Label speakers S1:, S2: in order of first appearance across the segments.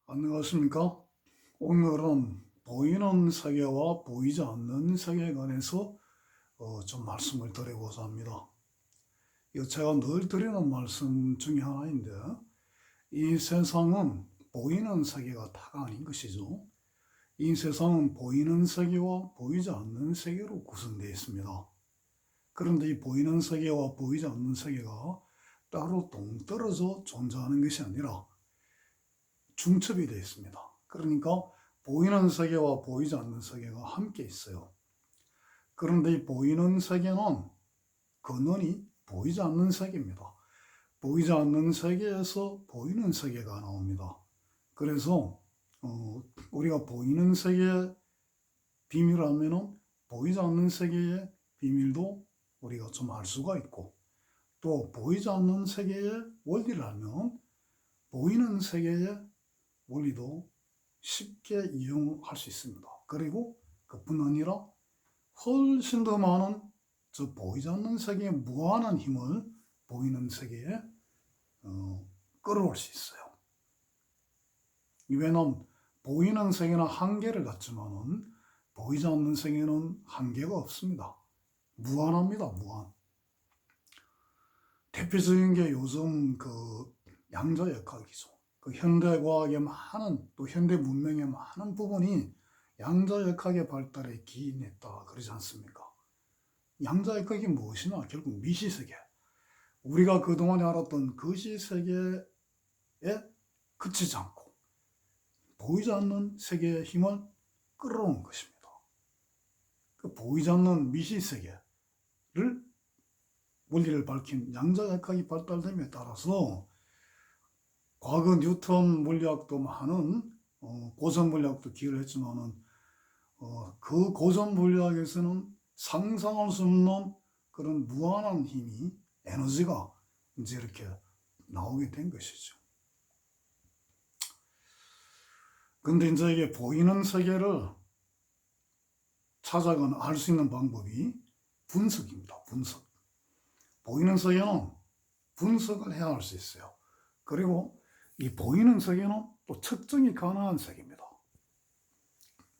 S1: 안녕하십니까? 오늘은 보이는 세계와 보이지 않는 세계에 관해서 좀 말씀을 드리고자 합니다. 이거 제가 늘 드리는 말씀 중에 하나인데, 이 세상은 보이는 세계가 다가 아닌 것이죠. 이 세상은 보이는 세계와 보이지 않는 세계로 구성되어 있습니다. 그런데 이 보이는 세계와 보이지 않는 세계가 따로 동떨어져 존재하는 것이 아니라 중첩이 되어 있습니다. 그러니까 보이는 세계와 보이지 않는 세계가 함께 있어요. 그런데 이 보이는 세계는 근원이 보이지 않는 세계입니다. 보이지 않는 세계에서 보이는 세계가 나옵니다. 그래서 우리가 보이는 세계의 비밀을 알면은 보이지 않는 세계의 비밀도 우리가 좀 알 수가 있고, 또 보이지 않는 세계의 원리를 알면 보이는 세계의 원리도 쉽게 이용할 수 있습니다. 그리고 그뿐 아니라 훨씬 더 많은 저 보이지 않는 세계의 무한한 힘을 보이는 세계에 끌어올 수 있어요. 왜냐하면 보이는 세계는 한계를 갖지만은 보이지 않는 세계는 한계가 없습니다. 무한합니다. 무한. 대표적인 게 요즘 그 양자역학이죠. 그 현대 과학의 많은, 또 현대 문명의 많은 부분이 양자역학의 발달에 기인했다 그러지 않습니까? 양자역학이 무엇이냐? 결국 미시세계. 우리가 그동안에 알았던 거시세계에 그치지 않고 보이지 않는 세계의 힘을 끌어오는 것입니다. 그 보이지 않는 미시세계를 원리를 밝힌 양자역학이 발달됨에 따라서 과거 뉴턴 물리학도 많은 고전 물리학도 기여를 했지만은 그 고전 물리학에서는 상상할 수 없는 그런 무한한 힘이, 에너지가 이제 이렇게 나오게 된 것이죠. 근데 이제 이게 보이는 세계를 찾아가는 알 수 있는 방법이 분석입니다. 분석. 보이는 세계는 분석을 해야 할 수 있어요. 그리고 이 보이는 세계는 또 측정이 가능한 세계입니다.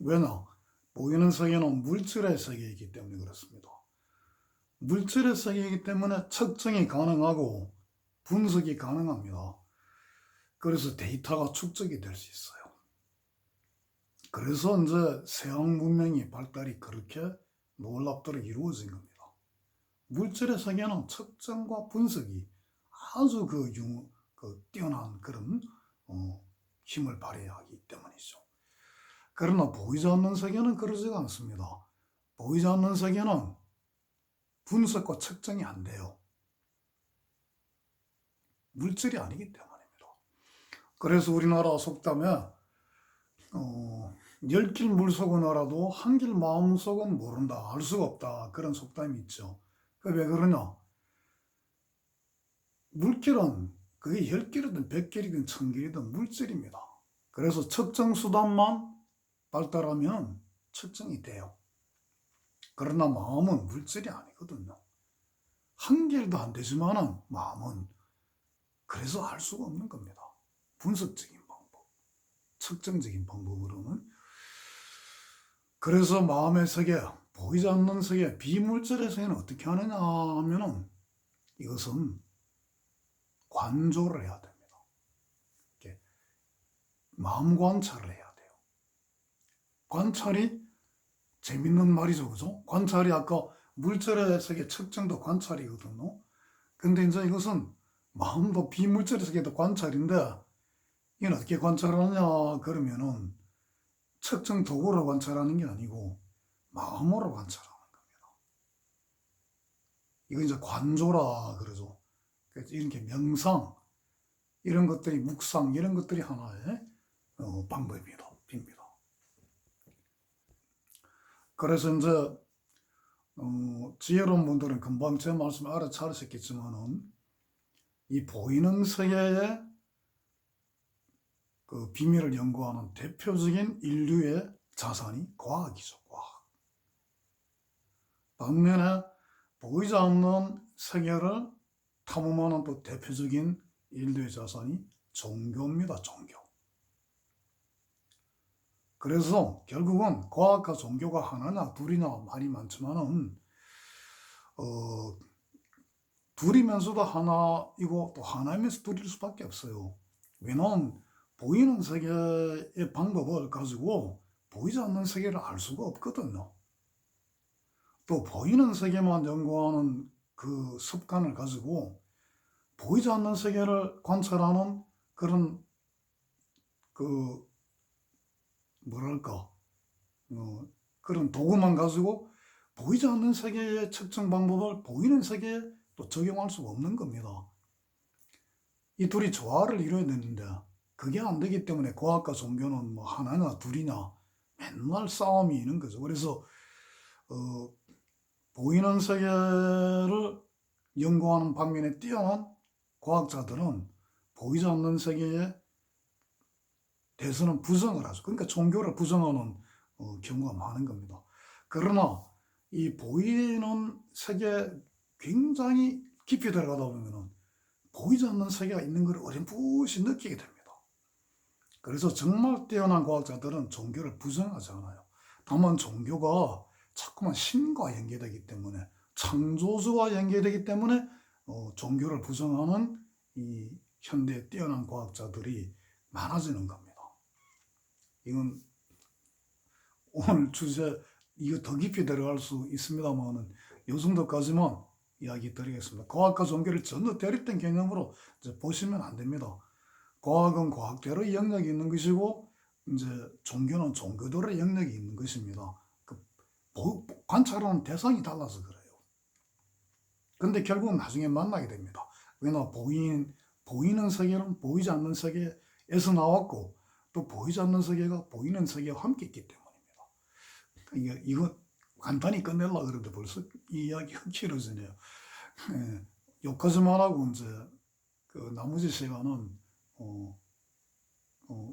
S1: 왜냐? 보이는 세계는 물질의 세계이기 때문에 그렇습니다. 물질의 세계이기 때문에 측정이 가능하고 분석이 가능합니다. 그래서 데이터가 축적이 될 수 있어요. 그래서 이제 서양 문명이 발달이 그렇게 놀랍도록 이루어진 겁니다. 물질의 세계는 측정과 분석이 아주 뛰어난 그런 힘을 발휘하기 때문이죠. 그러나 보이지 않는 세계는 그러지가 않습니다. 보이지 않는 세계는 분석과 측정이 안 돼요. 물질이 아니기 때문입니다. 그래서 우리나라 속담에 10길 물속은 알아도 한길 마음속은 모른다, 알 수가 없다, 그런 속담이 있죠. 왜 그러냐? 물길은 그게 10길이든 100길이든 1000길이든 물질입니다. 그래서 측정 수단만 발달하면 측정이 돼요. 그러나 마음은 물질이 아니거든요. 한 길도 안 되지만은 마음은 그래서 알 수가 없는 겁니다. 분석적인 방법, 측정적인 방법으로는. 그래서 마음의 세계, 보이지 않는 세계, 비물질의 세계는 어떻게 하느냐 하면은 이것은 관조를 해야 됩니다. 이렇게 마음 관찰을 해야 돼요. 관찰이 재밌는 말이죠, 그죠? 관찰이 아까 물질의 세계 측정도 관찰이거든요. 근데 이제 이것은 마음도 비물질의 세계도 관찰인데, 이건 어떻게 관찰하느냐 그러면은 측정 도구로 관찰하는 게 아니고 마음으로 관찰하는 겁니다. 이거 이제 관조라 그러죠. 이렇게 명상, 이런 것들이, 묵상, 이런 것들이 하나의 방법입니다. 그래서 이제 지혜로운 분들은 금방 제 말씀을 알아차리셨겠지만은 이 보이는 세계의 그 비밀을 연구하는 대표적인 인류의 자산이 과학이죠. 과학. 반면에 보이지 않는 세계를 탐험하는 또 대표적인 인류의 자산이 종교입니다. 종교. 그래서 결국은 과학과 종교가 하나냐 둘이냐 말이 많지만은 둘이면서도 하나이고 또 하나이면서 둘일 수밖에 없어요. 왜냐하면 보이는 세계의 방법을 가지고 보이지 않는 세계를 알 수가 없거든요. 또 보이는 세계만 연구하는 그 습관을 가지고 보이지 않는 세계를 관찰하는 그런 그 뭐랄까 그런 도구만 가지고 보이지 않는 세계의 측정 방법을 보이는 세계에 또 적용할 수가 없는 겁니다. 이 둘이 조화를 이뤄야 되는데 그게 안 되기 때문에 과학과 종교는 뭐 하나냐 둘이냐 맨날 싸움이 있는 거죠. 그래서 보이는 세계를 연구하는 방면에 뛰어난 과학자들은 보이지 않는 세계에 대해서는 부정을 하죠. 그러니까 종교를 부정하는 경우가 많은 겁니다. 그러나 이 보이는 세계에 굉장히 깊이 들어가다 보면 보이지 않는 세계가 있는 걸 어렴풋이 느끼게 됩니다. 그래서 정말 뛰어난 과학자들은 종교를 부정하지 않아요. 다만 종교가 자꾸만 신과 연계되기 때문에 창조주와 연계되기 때문에 종교를 부정하는 이 현대 뛰어난 과학자들이 많아지는 겁니다. 이건 오늘 주제 이거 더 깊이 들어갈 수 있습니다만은 이 정도까지만 이야기 드리겠습니다. 과학과 종교를 전혀 대립된 개념으로 이제 보시면 안 됩니다. 과학은 과학대로의 영역이 있는 것이고 이제 종교는 종교대로의 영역이 있는 것입니다. 관찰하는 대상이 달라서 그래요. 근데 결국은 나중에 만나게 됩니다. 왜냐 보이는 세계는 보이지 않는 세계에서 나왔고 또 보이지 않는 세계가 보이는 세계와 함께 있기 때문입니다. 이거 간단히 끝내려고 그러는데 벌써 이 이야기가 길어지네요. 여기까지만 하고 이제 그 나머지 시간은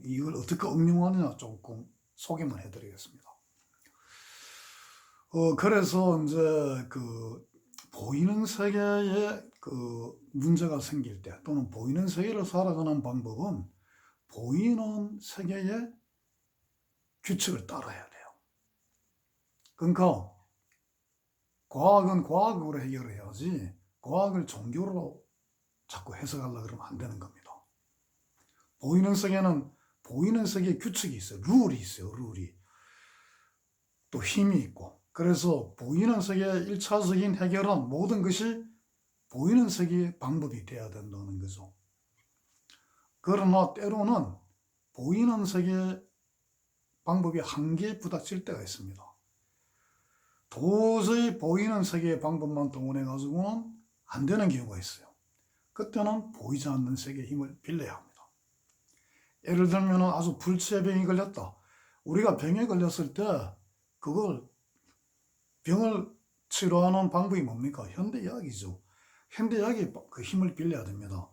S1: 이걸 어떻게 응용하느냐 조금 소개만 해드리겠습니다. 그래서 이제 그 보이는 세계에 그 문제가 생길 때 또는 보이는 세계를 살아가는 방법은 보이는 세계의 규칙을 따라야 돼요. 그러니까 과학은 과학으로 해결해야지 과학을 종교로 자꾸 해석하려고 그러면 안 되는 겁니다. 보이는 세계는 보이는 세계의 규칙이 있어요. 룰이 있어요. 룰이. 또 힘이 있고. 그래서 보이는 세계의 1차적인 해결은 모든 것이 보이는 세계의 방법이 돼야 된다는 거죠. 그러나 때로는 보이는 세계의 방법이 한계에 부닥칠 때가 있습니다. 도저히 보이는 세계의 방법만 동원해 가지고는 안 되는 경우가 있어요. 그때는 보이지 않는 세계의 힘을 빌려야 합니다. 예를 들면 아주 불치의 병이 걸렸다. 우리가 병에 걸렸을 때 그걸 병을 치료하는 방법이 뭡니까? 현대의학이죠. 현대의학이 그 힘을 빌려야 됩니다.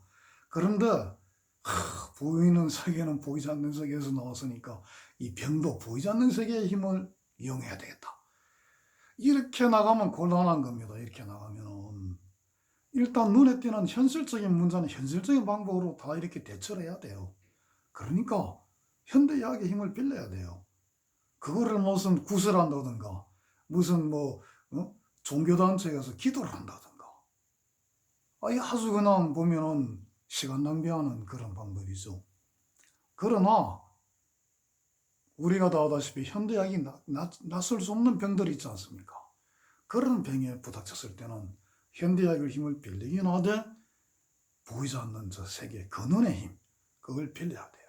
S1: 그런데 보이는 세계는 보이지 않는 세계에서 나왔으니까 이 병도 보이지 않는 세계의 힘을 이용해야 되겠다. 이렇게 나가면 곤란한 겁니다. 이렇게 나가면 일단 눈에 띄는 현실적인 문제는 현실적인 방법으로 다 이렇게 대처를 해야 돼요. 그러니까 현대의학의 힘을 빌려야 돼요. 그거를 무슨 구슬한다든가 무슨 종교단체에 가서 기도를 한다든가 아주 그냥 보면은 시간 낭비하는 그런 방법이죠. 그러나 우리가 다 아다시피 현대의학이 낯설 수 없는 병들이 있지 않습니까? 그런 병에 부닥쳤을 때는 현대의학의 힘을 빌리긴 하되 보이지 않는 저 세계 근원의 힘 그걸 빌려야 돼요.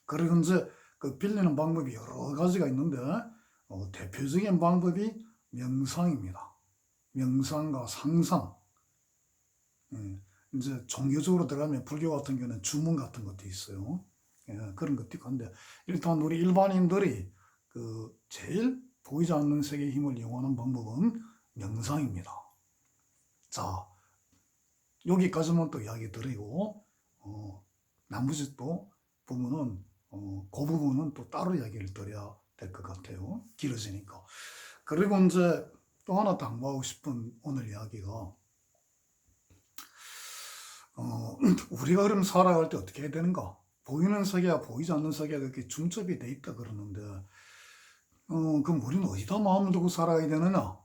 S1: 그리고 이제 그 빌리는 방법이 여러 가지가 있는데 대표적인 방법이 명상입니다. 명상과 상상. 이제 종교적으로 들어가면 불교 같은 경우는 주문 같은 것도 있어요. 그런 것도 있고 한데 일단 우리 일반인들이 그 제일 보이지 않는 세계의 힘을 이용하는 방법은 명상입니다. 자, 여기까지만 또 이야기 드리고 나머지 또 부분은 그 부분은 또 따로 이야기를 드려야 될 것 같아요. 길어지니까. 그리고 이제 또 하나 당부하고 싶은 오늘 이야기가 우리가 그럼 살아갈 때 어떻게 해야 되는가? 보이는 세계와 보이지 않는 세계가 그렇게 중첩이 돼 있다 그러는데, 그럼 우리는 어디다 마음을 두고 살아야 되느냐?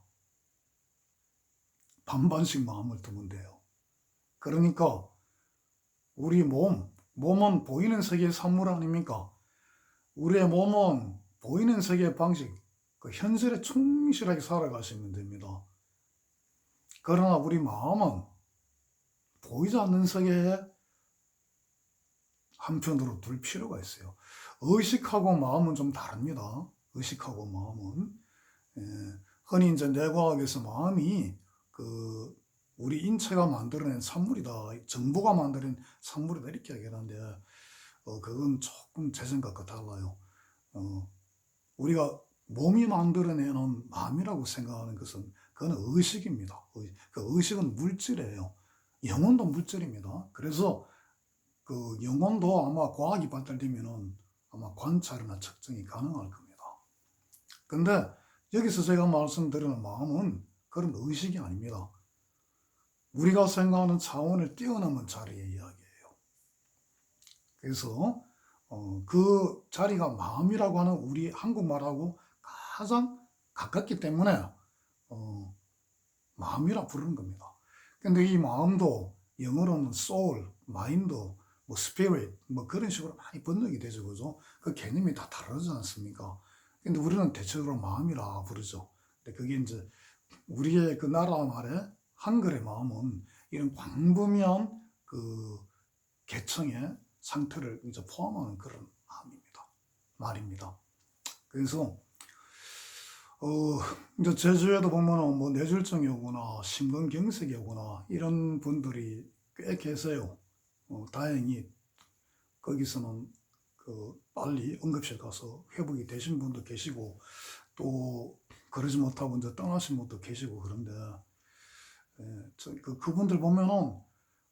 S1: 반반씩 마음을 두면 돼요. 그러니까 우리 몸은 보이는 세계의 산물 아닙니까? 우리의 몸은 보이는 세계의 방식, 그 현실에 충실하게 살아가시면 됩니다. 그러나 우리 마음은 보이지 않는 세계에 한편으로 둘 필요가 있어요. 의식하고 마음은 좀 다릅니다. 의식하고 마음은. 흔히 이제 뇌과학에서 마음이 우리 인체가 만들어낸 산물이다, 정보가 만들어낸 산물이다 이렇게 얘기하는데, 그건 조금 제 생각과 달라요. 우리가 몸이 만들어내는 마음이라고 생각하는 것은 그건 의식입니다. 그 의식은 물질이에요. 영혼도 물질입니다. 그래서 그 영혼도 아마 과학이 발달되면은 아마 관찰이나 측정이 가능할 겁니다. 근데 여기서 제가 말씀드리는 마음은 그런 의식이 아닙니다. 우리가 생각하는 차원을 뛰어넘은 자리의 이야기예요. 그래서 그 자리가 마음이라고 하는 우리 한국말하고 가장 가깝기 때문에 마음이라 부르는 겁니다. 근데 이 마음도 영어로는 soul, mind, 뭐 spirit, 뭐 그런 식으로 많이 번역이 되죠, 그죠? 그 개념이 다 다르지 않습니까? 근데 우리는 대체적으로 마음이라 부르죠. 근데 그게 이제 우리의 그 나라 말의 한글의 마음은 이런 광범위한 그 계층의 상태를 이제 포함하는 그런 말입니다. 그래서 이제 제주에도 보면은 뭐 뇌졸중이 오거나 심근경색이 오거나 이런 분들이 꽤 계세요. 다행히 거기서는 빨리 응급실 가서 회복이 되신 분도 계시고, 또 그러지 못하고 이제 떠나신 분도 계시고, 그런데 그분들 보면은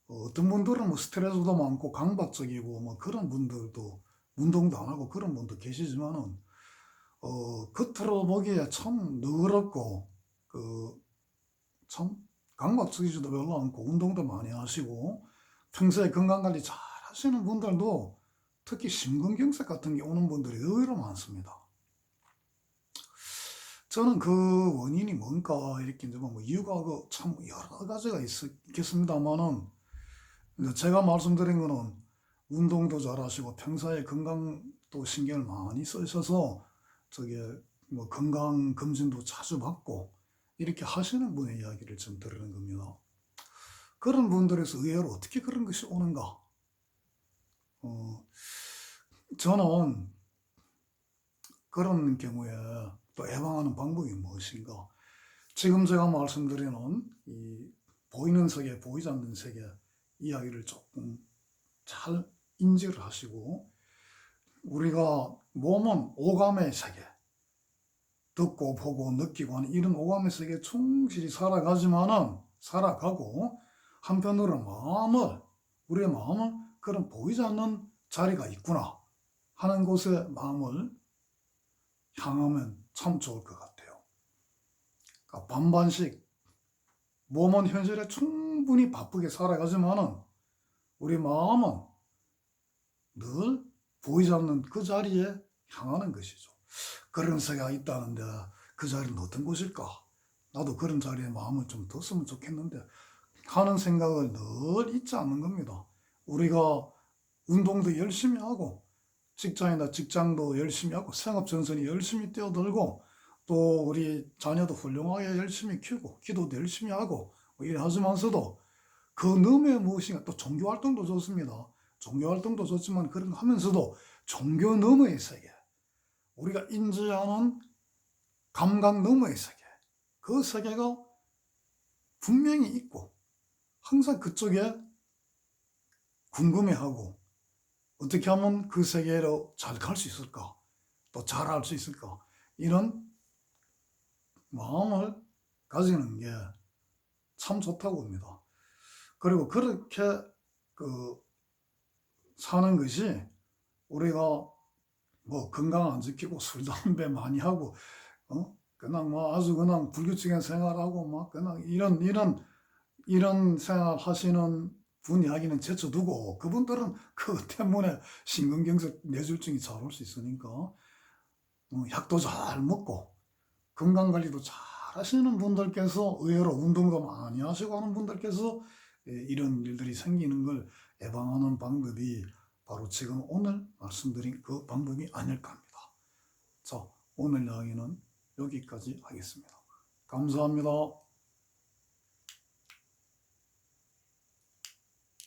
S1: 어떤 분들은 뭐 스트레스도 많고 강박적이고 뭐 그런 분들도, 운동도 안 하고 그런 분도 계시지만은 겉으로 보기에 참 너그럽고 참 강박적이지도 별로 않고 운동도 많이 하시고 평소에 건강관리 잘 하시는 분들도 특히 심근경색 같은 게 오는 분들이 의외로 많습니다. 저는 그 원인이 뭔가 이렇게 이제 뭐 이유가 참 여러 가지가 있겠습니다만은, 제가 말씀드린 거는 운동도 잘하시고 평소에 건강도 신경을 많이 쓰셔서 뭐 건강 검진도 자주 받고 이렇게 하시는 분의 이야기를 좀 들으는 겁니다. 그런 분들에서 의외로 어떻게 그런 것이 오는가? 저는 그런 경우에 또 예방하는 방법이 무엇인가? 지금 제가 말씀드리는 이 보이는 세계, 보이지 않는 세계 이야기를 조금 잘 인지를 하시고, 우리가 몸은 오감의 세계, 듣고 보고 느끼고 하는 이런 오감의 세계에 충실히 살아가고, 한편으로 우리의 마음을 그런 보이지 않는 자리가 있구나 하는 곳에 마음을 향하면 참 좋을 것 같아요. 그러니까 반반씩 몸은 현실에 충분히 바쁘게 살아가지만은 우리 마음은 늘 보이지 않는 그 자리에 향하는 것이죠. 그런 세계가 있다는데 그 자리는 어떤 곳일까? 나도 그런 자리에 마음을 좀 뒀으면 좋겠는데 하는 생각을 늘 잊지 않는 겁니다. 우리가 운동도 열심히 하고 직장이나 직장도 열심히 하고 생업전선이 열심히 뛰어들고 또 우리 자녀도 훌륭하게 열심히 키우고 기도도 열심히 하고 뭐 이래 하지만서도 그 너머에 무엇인가, 또 종교활동도 좋습니다. 종교활동도 좋지만 그런 거 하면서도 종교 너머의 세계, 우리가 인지하는 감각 너머의 세계, 그 세계가 분명히 있고 항상 그쪽에 궁금해하고 어떻게 하면 그 세계로 잘 갈 수 있을까, 또 잘 알 수 있을까, 이런 마음을 가지는 게 참 좋다고 봅니다. 그리고 그렇게 사는 것이 우리가 뭐 건강 안 지키고 술, 담배 많이 하고 그냥 뭐 아주 그냥 불규칙한 생활하고 막 그냥 이런 생활 하시는 분 이야기는 제쳐두고 그분들은 그 때문에 심근경색 뇌졸중이 잘 올 수 있으니까 약도 잘 먹고 건강관리도 잘 하시는 분들께서 의외로 운동도 많이 하시고 하는 분들께서 이런 일들이 생기는 걸 예방하는 방법이 바로 지금 오늘 말씀드린 그 방법이 아닐까 합니다. 자, 오늘 이야기는 여기까지 하겠습니다. 감사합니다.